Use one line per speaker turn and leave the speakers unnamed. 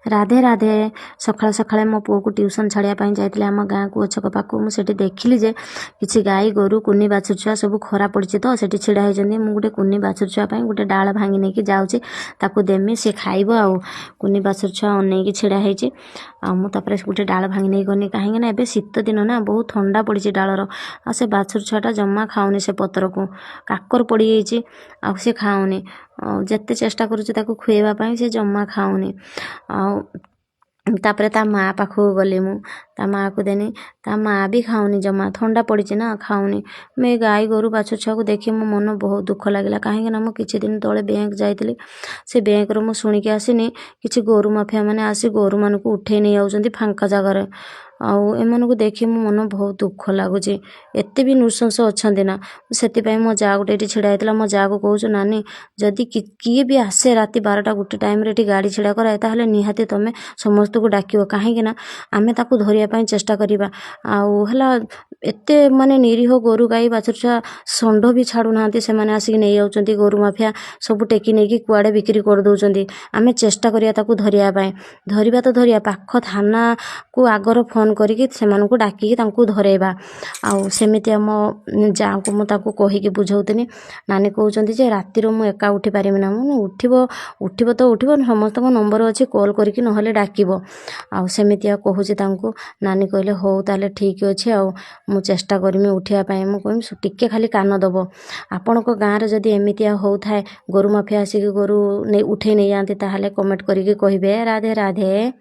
राधे राधे। सकाळ सकाळे मो पुओ को ट्यूशन छाड़िया जाइए आम गाँ को छक पाक मुझे देखिली जे किसी गाई गोरु कुनी बाछुर छुआ सब खरा पड़ी तो से छिड़ा होती मुझे गोटे कुनी बाछुर छुआ गोटे डाल भांगी नहीं जाऊँगी ताकू देमी सी खाइब आउ कुनी बाछुर छुआ अनेक छिड़ा होती मुझे गोटे डाल भांगी नहीं गनी कहीं एबे शीत दिन ना बहुत ठंडा पड़ी डालर आ से बाछुर छुआटा जमा खाऊनी से पतर को काकर पड़ जाइए आ से खाऊनी जिते चेष्टा करुँच खुएवाई से जमा खाऊनी तापर ता माँ पाखक गली ता माँ को देनी ता माँ भी खाऊनी जमा ठंडा पड़ी ना खाऊनी मैं गाई गोरु बाछुर छुआ को देखी मो मन बहुत दुख लगे कहीं मुझे किछि दिन तले बैंक जाइली से बैंक रो शुणिकी आसनी किछि गोरु माफिया मैंने आसी गोरु मान को उठे नहीं आउछंती फांका जगार आउ एमन को देखी मो मन बहुत दुख लगुच एते भी नृशंस अच्छा ना से मो जा गोटे ये छिड़ा होता मो जा को कहूँ नानी जदि किए भी आसे राति 12टा गोटे टाइम रे गाड़ी छिड़ा कराए ताहले निहाती तमें समस्त को डाक कहीं आमे ताकू धरिया चेष्टा करिबा आउ हला एते माने निरीह गोरु गाई बाछुर छुआ षंढ भी छाड़ू ना से माने आसिक नहीं आउछंती गोरु माफिया सब टेकी नहीं कुआड़े बिक्री कर दउछंती आमे चेष्टा करिया ताकू धरिया धरिबा तो धरिया पाख थाना को आगर फोन करके सेमानकु डाकिकी तांकु धरेबा आउ सेमिति आम जा को मु ताकू कहिकी बुझौतनी नानी कहउछंती जे राति रो मु एका उठी पारिमी ना मु उठिबो तो उठिबो समस्त नंबर अछि कॉल करके नहले डाकिबो आउ सेमिति कहूची तांकु नानी कहले हो ताले ठीक अछि आउ मु चेष्टा करमी उठिया पाए मु कहमी टिके खाली कान दबो आपण को गाँ रे जदि एमितिया हो थाए गोरु माफिया आसिक गोरु ने उठे नहीं जाती ताहले कमेंट करके कहिबे राधे राधे।